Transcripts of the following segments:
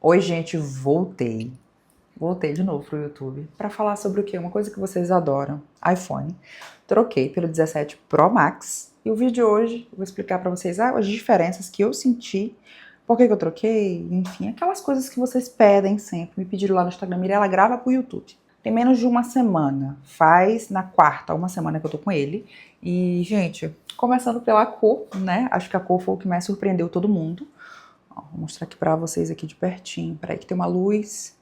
Oi, gente, voltei. Voltei de novo pro YouTube para falar sobre o quê? Uma coisa que vocês adoram, iPhone. Troquei pelo 17 Pro Max e o vídeo de hoje eu vou explicar para vocês as diferenças que eu senti, por que eu troquei, enfim, aquelas coisas que vocês pedem sempre. Me pediram lá no Instagram, Mirella, grava pro YouTube. Tem menos de uma semana, faz na quarta, uma semana que eu tô com ele. E, gente, começando pela cor, né? Acho que a cor foi o que mais surpreendeu todo mundo. Ó, vou mostrar aqui pra vocês aqui de pertinho. Peraí que tem uma luz.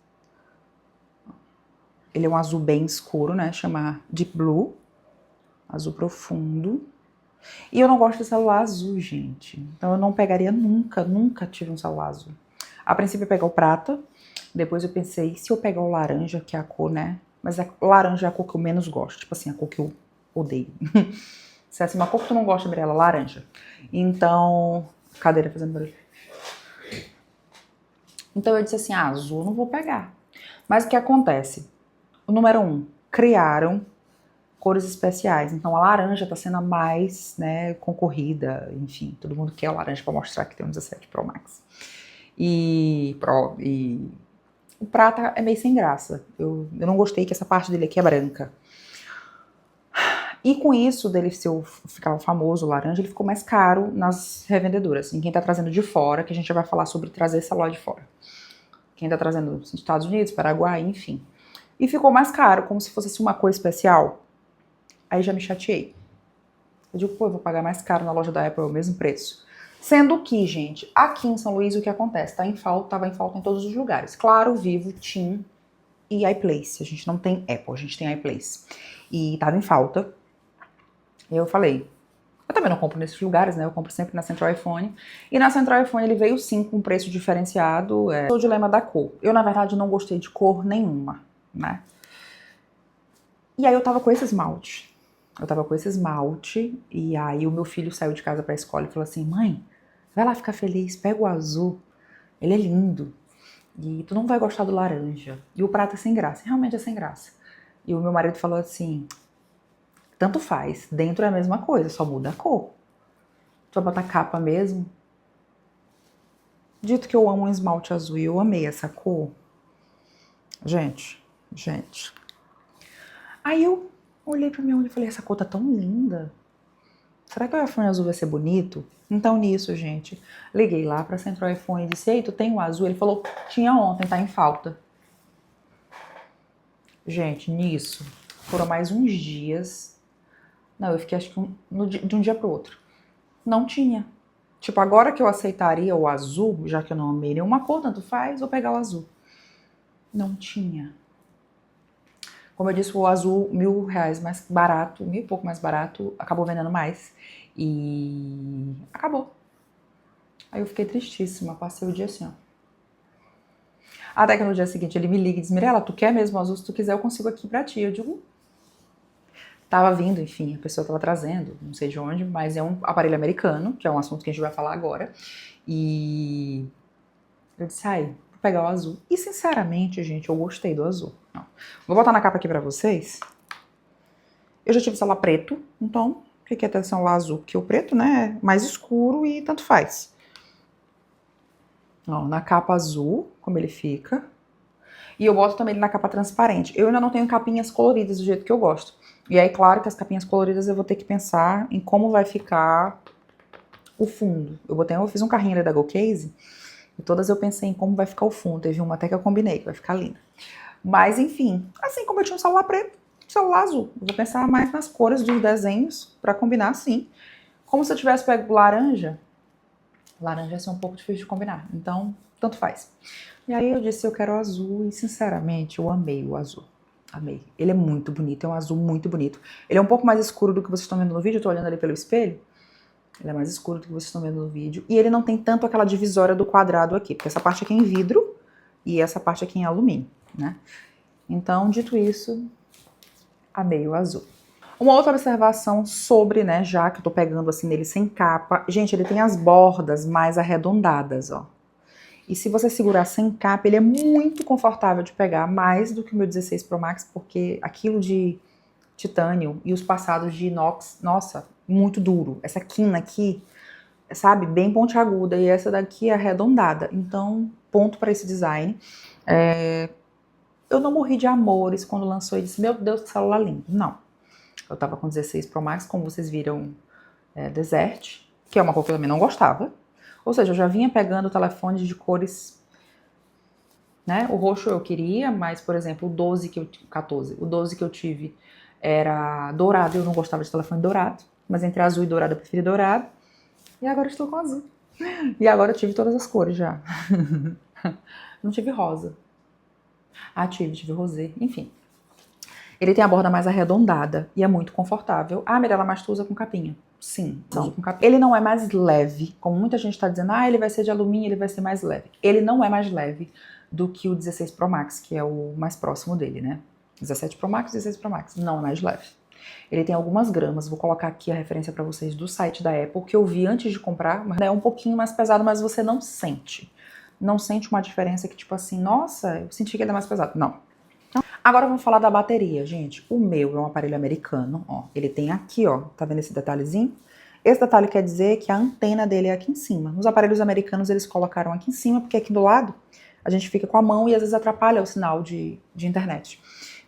Ele é um azul bem escuro, né? Chama Deep Blue. Azul profundo. E eu não gosto de celular azul, gente. Então eu não pegaria nunca, nunca tive um celular azul. A princípio eu peguei o prata. Depois eu pensei, se eu pegar o laranja, que é a cor, né? Mas a laranja é a cor que eu menos gosto. Tipo assim, a cor que eu odeio. Se é assim, uma cor que tu não gosta, Mirella, laranja. Então... Cadeira fazendo barulho. Então eu disse assim, azul eu não vou pegar. Mas o que acontece? O número 1, criaram cores especiais. Então a laranja está sendo a mais, né, concorrida, enfim, todo mundo quer a laranja para mostrar que tem um 17 Pro Max. E o prata é meio sem graça. Eu não gostei que essa parte dele aqui é branca. E com isso, dele ficar famoso, o laranja, ele ficou mais caro nas revendedoras. Em quem tá trazendo de fora, que a gente já vai falar sobre trazer celular de fora. Quem tá trazendo dos Estados Unidos, Paraguai, enfim. E ficou mais caro, como se fosse uma cor especial. Aí já me chateei. Eu digo, pô, eu vou pagar mais caro na loja da Apple, é o mesmo preço. Sendo que, gente, aqui em São Luís o que acontece? Tava em falta em todos os lugares. Claro, Vivo, TIM e iPlace. A gente não tem Apple, a gente tem iPlace. E tava em falta. E eu falei, eu também não compro nesses lugares, né? Eu compro sempre na Central iPhone. E na Central iPhone ele veio sim com um preço diferenciado. O dilema da cor. Eu, na verdade, não gostei de cor nenhuma, né? E aí eu tava com esse esmalte. E aí o meu filho saiu de casa pra escola e falou assim, mãe, vai lá ficar feliz, pega o azul, ele é lindo. E tu não vai gostar do laranja. E o prata é sem graça, realmente é sem graça. E o meu marido falou assim, tanto faz, dentro é a mesma coisa, só muda a cor. Tu vai botar capa mesmo? Dito que eu amo um esmalte azul e eu amei essa cor. Gente. Aí eu olhei pra minha unha e falei, essa cor tá tão linda. Será que o iPhone azul vai ser bonito? Então nisso, gente, liguei lá pra Central iPhone e disse, ei, tu tem o azul? Ele falou, tinha ontem, tá em falta. Gente, nisso, foram mais uns dias. Não, eu fiquei acho que de um dia pro outro. Não tinha. Tipo, agora que eu aceitaria o azul, já que eu não amei nenhuma cor, tanto faz, vou pegar o azul. Não tinha. Como eu disse, o azul, R$ 1.000 mais barato, 1.000 e pouco mais barato, acabou vendendo mais. E acabou. Aí eu fiquei tristíssima, passei o dia assim, ó. Até que no dia seguinte ele me liga e diz, Mirella, tu quer mesmo azul? Se tu quiser eu consigo aqui pra ti. Eu digo, tava vindo, enfim, a pessoa tava trazendo, não sei de onde, mas é um aparelho americano, que é um assunto que a gente vai falar agora. E eu disse, ai, vou pegar o azul. E sinceramente, gente, eu gostei do azul. Ó, vou botar na capa aqui pra vocês. Eu já tive celular preto, então fiquei até celular azul, porque o preto, né, é mais escuro e tanto faz. Ó, na capa azul, como ele fica. E eu boto também ele na capa transparente. Eu ainda não tenho capinhas coloridas do jeito que eu gosto. E aí, claro que as capinhas coloridas eu vou ter que pensar em como vai ficar o fundo. Eu fiz um carrinho ali da GoCase e todas eu pensei em como vai ficar o fundo. Teve uma até que eu combinei, que vai ficar linda. Mas, enfim, assim como eu tinha um celular preto, celular azul. Eu vou pensar mais nas cores dos desenhos pra combinar assim. Como se eu tivesse pego laranja. Laranja ia ser um pouco difícil de combinar. Então, tanto faz. E aí eu disse, eu quero o azul. E, sinceramente, eu amei o azul. Amei. Ele é muito bonito. É um azul muito bonito. Ele é um pouco mais escuro do que vocês estão vendo no vídeo. Eu tô olhando ali pelo espelho. Ele é mais escuro do que vocês estão vendo no vídeo. E ele não tem tanto aquela divisória do quadrado aqui. Porque essa parte aqui é em vidro. E essa parte aqui é em alumínio, né? Então, dito isso, amei o azul. Uma outra observação sobre, né, já que eu tô pegando assim nele sem capa. Gente, ele tem as bordas mais arredondadas, ó. E se você segurar sem capa, ele é muito confortável de pegar, mais do que o meu 16 Pro Max, porque aquilo de titânio e os passados de inox, nossa, muito duro. Essa quina aqui, sabe, bem pontiaguda, e essa daqui é arredondada. Então, ponto para esse design. Eu não morri de amores quando lançou e disse, meu Deus, que celular lindo. Não. Eu tava com 16 Pro Max, como vocês viram, Desert, que é uma cor que eu também não gostava. Ou seja, eu já vinha pegando telefones de cores, né? O roxo eu queria, mas, por exemplo, o 12 que eu... 14. O 12 que eu tive era dourado, eu não gostava de telefone dourado. Mas entre azul e dourado eu preferi dourado. E agora eu estou com azul. E agora eu tive todas as cores já. Não tive rosa. Ah, tive rosé, enfim. Ele tem a borda mais arredondada e é muito confortável. Ah, Mirella, mas tu usa com capinha? Sim, uso com capinha. Ele não é mais leve, como muita gente está dizendo, ele vai ser de alumínio, ele vai ser mais leve. Ele não é mais leve do que o 16 Pro Max, que é o mais próximo dele, né? 17 Pro Max, 16 Pro Max, não é mais leve. Ele tem algumas gramas, vou colocar aqui a referência para vocês do site da Apple, que eu vi antes de comprar, mas é um pouquinho mais pesado, mas você não sente. Não sente uma diferença que tipo assim, nossa, eu senti que ele é mais pesado. Não. Agora vamos falar da bateria, gente. O meu é um aparelho americano, ó. Ele tem aqui, ó, tá vendo esse detalhezinho? Esse detalhe quer dizer que a antena dele é aqui em cima. Nos aparelhos americanos eles colocaram aqui em cima, porque aqui do lado a gente fica com a mão e às vezes atrapalha o sinal de internet,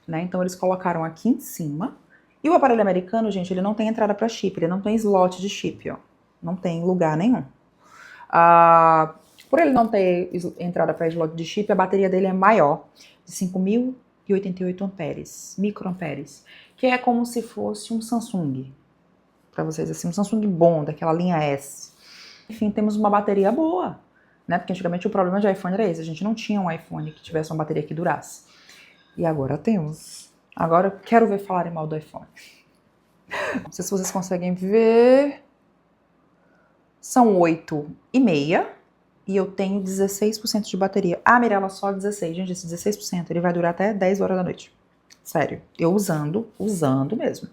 né? Então eles colocaram aqui em cima. E o aparelho americano, gente, ele não tem entrada para chip, ele não tem slot de chip, ó. Não tem lugar nenhum. Por ele não ter entrada para slot de chip, a bateria dele é maior, de 5.088 amperes, microamperes, que é como se fosse um Samsung, para vocês, assim, um Samsung bom, daquela linha S. Enfim, temos uma bateria boa, né? Porque antigamente o problema de iPhone era esse, a gente não tinha um iPhone que tivesse uma bateria que durasse. E agora temos. Agora eu quero ver falarem mal do iPhone. Não sei se vocês conseguem ver. São 8,5 e eu tenho 16% de bateria. Ah, Mirella, só 16. Gente, esse 16% ele vai durar até 10 horas da noite. Sério, eu usando mesmo.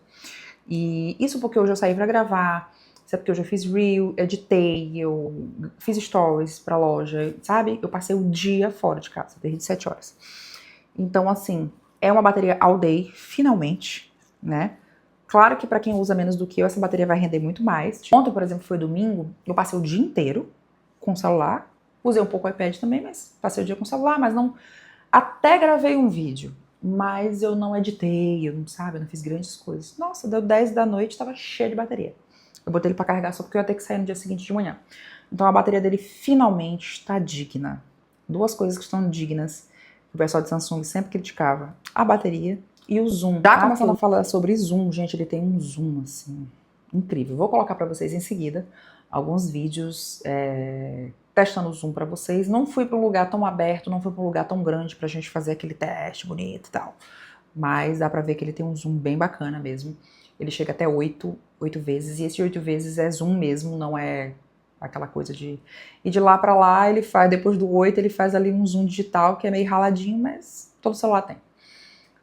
E isso porque hoje eu saí pra gravar, isso é porque hoje eu fiz reel, editei, eu fiz stories pra loja, sabe? Eu passei o dia fora de casa, desde 7 horas. Então, assim, é uma bateria all day, finalmente, né? Claro que para quem usa menos do que eu, essa bateria vai render muito mais. Ontem, por exemplo, foi domingo, eu passei o dia inteiro com o celular, usei um pouco o iPad também, mas passei o dia com o celular, mas não... Até gravei um vídeo, mas eu não editei, eu não, sabe, eu não fiz grandes coisas. Nossa, deu 10 da noite, tava cheio de bateria. Eu botei ele pra carregar só porque eu ia ter que sair no dia seguinte de manhã. Então a bateria dele finalmente está digna. Duas coisas que estão dignas, que o pessoal de Samsung sempre criticava. A bateria e o zoom. Já começando a falar sobre zoom, gente, ele tem um zoom, assim, incrível. Vou colocar pra vocês em seguida alguns vídeos testando o zoom pra vocês. Não fui pra um lugar tão aberto, não fui pra um lugar tão grande pra gente fazer aquele teste bonito e tal. Mas dá pra ver que ele tem um zoom bem bacana mesmo. Ele chega até 8 vezes, e esse 8 vezes é zoom mesmo, não é aquela coisa de... E de lá pra lá, ele faz, depois do 8, ele faz ali um zoom digital, que é meio raladinho, mas todo celular tem.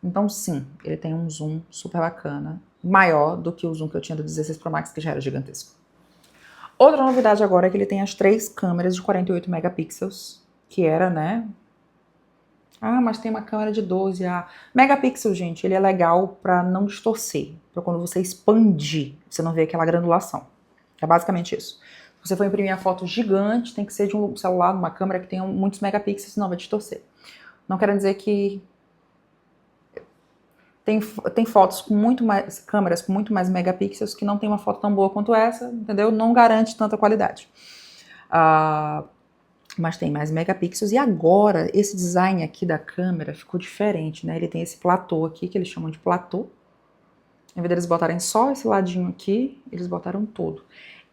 Então sim, ele tem um zoom super bacana, maior do que o zoom que eu tinha do 16 Pro Max, que já era gigantesco. Outra novidade agora é que ele tem as 3 câmeras de 48 megapixels, que era, né? Ah, mas tem uma câmera de 12 megapixels, gente. Ele é legal pra não distorcer, pra quando você expandir, você não vê aquela granulação. É basicamente isso. Se você for imprimir a foto gigante, tem que ser de um celular, uma câmera que tenha muitos megapixels, senão vai distorcer. Não quero dizer que tem fotos com muito mais, câmeras com muito mais megapixels que não tem uma foto tão boa quanto essa, entendeu? Não garante tanta qualidade. Mas tem mais megapixels, e agora esse design aqui da câmera ficou diferente, né? Ele tem esse platô aqui, que eles chamam de platô. Em vez deles botarem só esse ladinho aqui, eles botaram todo.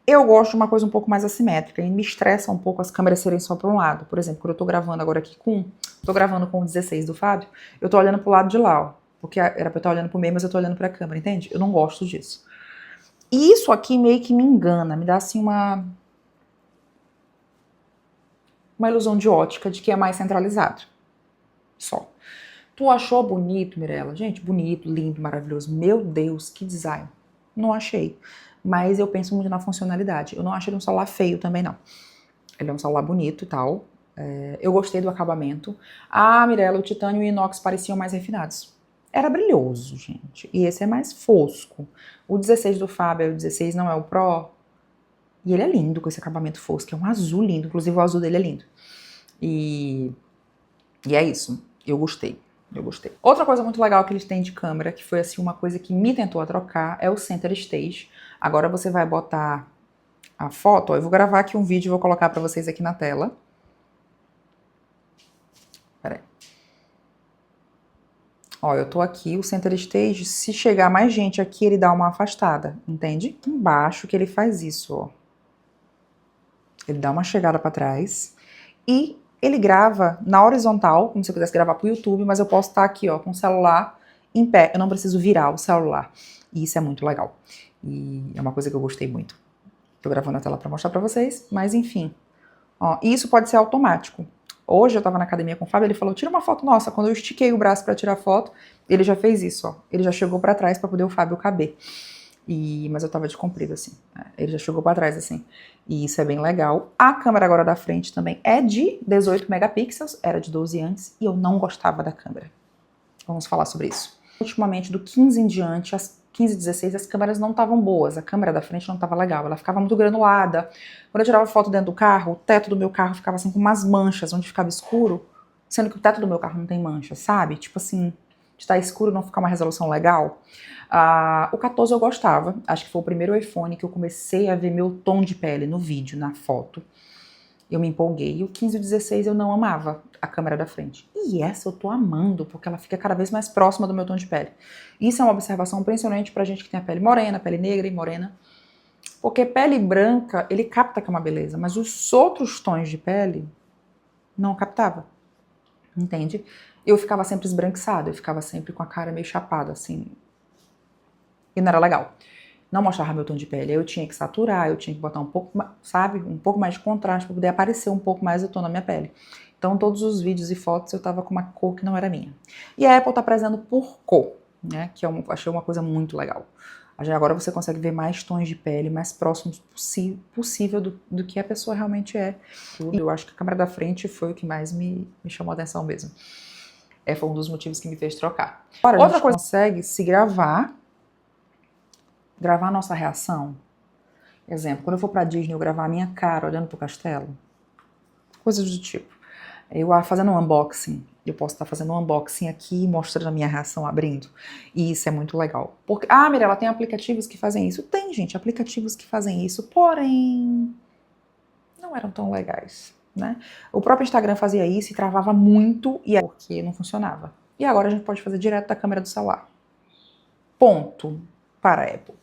Eu gosto de uma coisa um pouco mais assimétrica, e me estressa um pouco as câmeras serem só para um lado. Por exemplo, quando eu tô gravando agora aqui tô gravando com o 16 do Fábio, eu tô olhando pro lado de lá, ó. Porque era pra eu estar olhando pro meio, mas eu tô olhando pra câmera, entende? Eu não gosto disso. E isso aqui meio que me engana, me dá assim uma ilusão de ótica de que é mais centralizado. Só. Tu achou bonito, Mirella? Gente, bonito, lindo, maravilhoso. Meu Deus, que design. Não achei. Mas eu penso muito na funcionalidade. Eu não achei ele um celular feio também, não. Ele é um celular bonito e tal. Eu gostei do acabamento. Ah, Mirella, o titânio e o inox pareciam mais refinados. Era brilhoso, gente. E esse é mais fosco. O 16 do Fábio, o 16 não é o Pro. E ele é lindo com esse acabamento fosco, é um azul lindo, inclusive o azul dele é lindo. E é isso, eu gostei. Outra coisa muito legal que eles têm de câmera, que foi assim uma coisa que me tentou a trocar, é o Center Stage. Agora você vai botar a foto, ó, eu vou gravar aqui um vídeo e vou colocar pra vocês aqui na tela. Peraí. Ó, eu tô aqui, o Center Stage, se chegar mais gente aqui, ele dá uma afastada, entende? Embaixo que ele faz isso, ó. Ele dá uma chegada pra trás e ele grava na horizontal, como se eu quisesse gravar pro YouTube, mas eu posso estar aqui, ó, com o celular em pé. Eu não preciso virar o celular. E isso é muito legal. E é uma coisa que eu gostei muito. Tô gravando a tela pra mostrar pra vocês, mas enfim. Ó, e isso pode ser automático. Hoje eu tava na academia com o Fábio, ele falou, tira uma foto nossa. Quando eu estiquei o braço pra tirar foto, ele já fez isso, ó. Ele já chegou pra trás pra poder o Fábio caber. Mas eu tava de comprido, assim. Ele já chegou pra trás, assim. E isso é bem legal. A câmera agora da frente também é de 18 megapixels, era de 12 antes, e eu não gostava da câmera. Vamos falar sobre isso. Ultimamente, do 15 em diante, as 15 e 16, as câmeras não estavam boas. A câmera da frente não estava legal, ela ficava muito granulada. Quando eu tirava foto dentro do carro, o teto do meu carro ficava assim com umas manchas, onde ficava escuro, sendo que o teto do meu carro não tem mancha, sabe? Tipo assim, de estar escuro não ficar uma resolução legal. O 14 eu gostava, acho que foi o primeiro iPhone que eu comecei a ver meu tom de pele no vídeo, na foto. Eu me empolguei. E o 15 e o 16 eu não amava a câmera da frente. E essa eu tô amando, porque ela fica cada vez mais próxima do meu tom de pele. Isso é uma observação principalmente pra gente que tem a pele morena, pele negra e morena. Porque pele branca, ele capta que é uma beleza, mas os outros tons de pele não captava. Entende? Eu ficava sempre esbranquiçada, eu ficava sempre com a cara meio chapada, assim. E não era legal. Não mostrava meu tom de pele. Eu tinha que saturar, eu tinha que botar um pouco, sabe, um pouco mais de contraste para poder aparecer um pouco mais o tom na minha pele. Então, todos os vídeos e fotos eu tava com uma cor que não era minha. E a Apple tá prezando por cor, né, que achei uma coisa muito legal. Agora você consegue ver mais tons de pele mais próximos possível do que a pessoa realmente é. E eu acho que a câmera da frente foi o que mais me chamou a atenção mesmo. Foi um dos motivos que me fez trocar. Agora, outra coisa, consegue se gravar a nossa reação. Exemplo, quando eu for pra Disney eu gravar a minha cara olhando pro castelo. Coisas do tipo. Eu fazendo um unboxing, eu posso estar fazendo um unboxing aqui mostrando a minha reação abrindo. E isso é muito legal. Porque, Mirella, tem aplicativos que fazem isso. Tem, gente, aplicativos que fazem isso, porém não eram tão legais, né? O próprio Instagram fazia isso e travava muito e porque não funcionava. E agora a gente pode fazer direto da câmera do celular. Ponto para a Apple.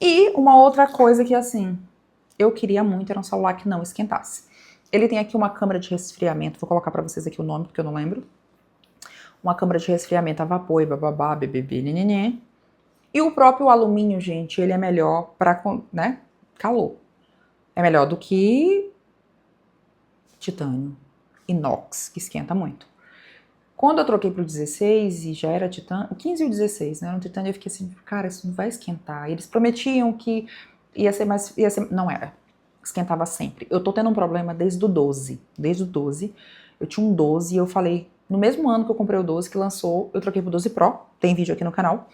E uma outra coisa que, assim, eu queria muito era um celular que não esquentasse. Ele tem aqui uma câmera de resfriamento, vou colocar pra vocês aqui o nome, porque eu não lembro. Uma câmera de resfriamento a vapor e bababá, bbb, nenenê. E o próprio alumínio, gente, ele é melhor pra, né, calor. É melhor do que titânio, inox, que esquenta muito. Quando eu troquei pro 16 e já era titânio, o 15 e o 16, né, no titânio eu fiquei assim, cara, isso não vai esquentar. Eles prometiam que ia ser mais, não era. Esquentava sempre. Eu tô tendo um problema desde o 12. Desde o 12. Eu tinha um 12 e eu falei, no mesmo ano que eu comprei o 12 que lançou, eu troquei pro 12 Pro, tem vídeo aqui no canal,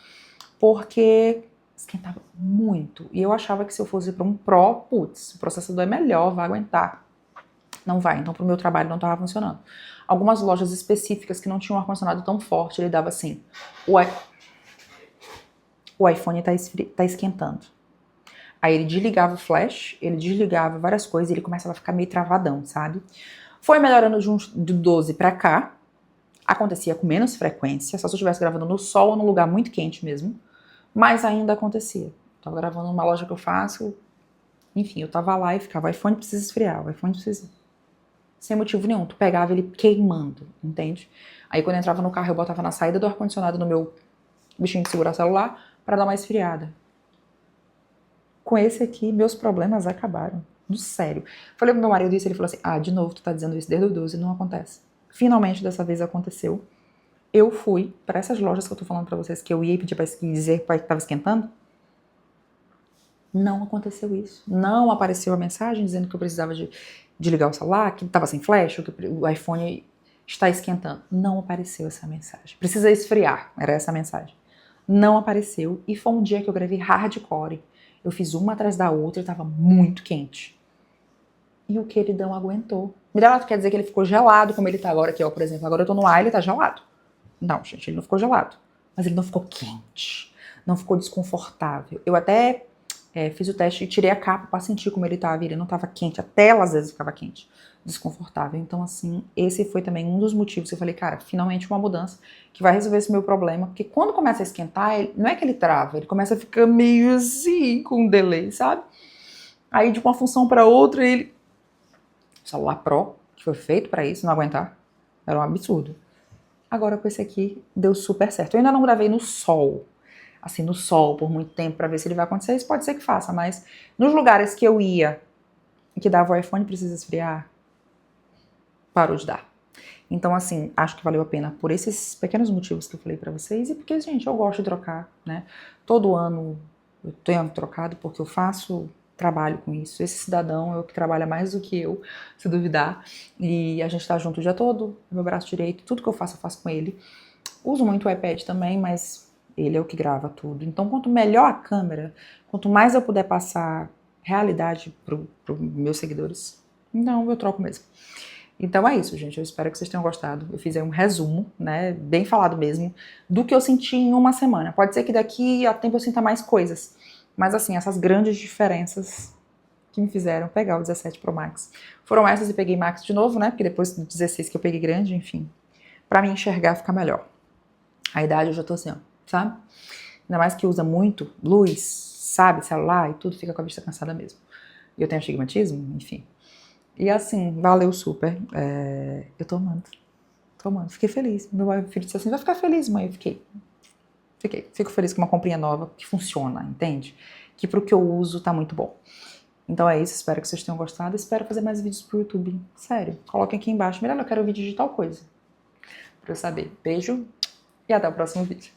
porque esquentava muito. E eu achava que se eu fosse para um Pro, putz, o processador é melhor, vai aguentar. Não vai, então pro meu trabalho não estava funcionando. Algumas lojas específicas que não tinham um ar-condicionado tão forte, ele dava assim, o iPhone tá esquentando. Aí ele desligava o flash, ele desligava várias coisas e ele começava a ficar meio travadão, sabe? Foi melhorando de 12 pra cá, acontecia com menos frequência, só se eu estivesse gravando no sol ou num lugar muito quente mesmo, mas ainda acontecia. Tava gravando numa loja que eu faço, enfim, eu tava lá e ficava, o iPhone precisa esfriar, o iPhone precisa... Sem motivo nenhum, tu pegava ele queimando, entende? Aí quando eu entrava no carro eu botava na saída do ar-condicionado no meu bichinho de segurar celular pra dar uma esfriada. Com esse aqui, meus problemas acabaram. No sério. Falei pro meu marido isso, ele falou assim, de novo, tu tá dizendo isso desde o 12, não acontece. Finalmente, dessa vez aconteceu. Eu fui para essas lojas que eu tô falando pra vocês, que eu ia pedir pra dizer que tava esquentando. Não aconteceu isso. Não apareceu a mensagem dizendo que eu precisava de ligar o celular, que tava sem flash, ou que o iPhone está esquentando. Não apareceu essa mensagem. Precisa esfriar, era essa a mensagem. Não apareceu, e foi um dia que eu gravei hardcore. Eu fiz uma atrás da outra e tava muito quente. E o queridão aguentou. Mirella, quer dizer que ele ficou gelado como ele tá agora aqui, ó, por exemplo. Agora eu tô no ar e ele tá gelado. Não, gente, ele não ficou gelado. Mas ele não ficou quente. Não ficou desconfortável. Eu até fiz o teste e tirei a capa pra sentir como ele tava. Ele não tava quente. A tela às vezes ficava quente. Desconfortável. Então, assim, esse foi também um dos motivos que eu falei, cara, finalmente uma mudança que vai resolver esse meu problema. Porque quando começa a esquentar, não é que ele trava, ele começa a ficar meio assim, com um delay, sabe? Aí de uma função pra outra, ele... O celular Pro, que foi feito pra isso, não aguentar. Era um absurdo. Agora com esse aqui, deu super certo. Eu ainda não gravei no sol, assim, no sol por muito tempo pra ver se ele vai acontecer. Isso pode ser que faça, mas nos lugares que eu ia, que dava o iPhone precisa esfriar, parou de dar. Então, assim, acho que valeu a pena por esses pequenos motivos que eu falei pra vocês e porque, gente, eu gosto de trocar, né? Todo ano eu tenho trocado porque eu faço trabalho com isso. Esse cidadão é o que trabalha mais do que eu, se duvidar. E a gente tá junto o dia todo, meu braço direito, tudo que eu faço com ele. Uso muito o iPad também, mas ele é o que grava tudo. Então, quanto melhor a câmera, quanto mais eu puder passar realidade pros meus seguidores, então eu troco mesmo. Então é isso, gente. Eu espero que vocês tenham gostado. Eu fiz aí um resumo, né, bem falado mesmo, do que eu senti em uma semana. Pode ser que daqui a tempo eu sinta mais coisas, mas assim, essas grandes diferenças que me fizeram pegar o 17 Pro Max foram essas e peguei Max de novo, né, porque depois do 16 que eu peguei grande, enfim, pra me enxergar ficar melhor. A idade eu já tô assim, ó, sabe? Ainda mais que usa muito luz, sabe, celular e tudo, fica com a vista cansada mesmo. E eu tenho astigmatismo, enfim. E assim, valeu super. Eu tô amando. Tô amando. Fiquei feliz. Meu filho disse assim, vai ficar feliz, mãe? Eu fiquei. Fico feliz com uma comprinha nova que funciona, entende? Que pro que eu uso tá muito bom. Então é isso, espero que vocês tenham gostado. Espero fazer mais vídeos pro YouTube. Sério. Coloquem aqui embaixo. Melhor, eu quero vídeo de tal coisa. Pra eu saber. Beijo e até o próximo vídeo.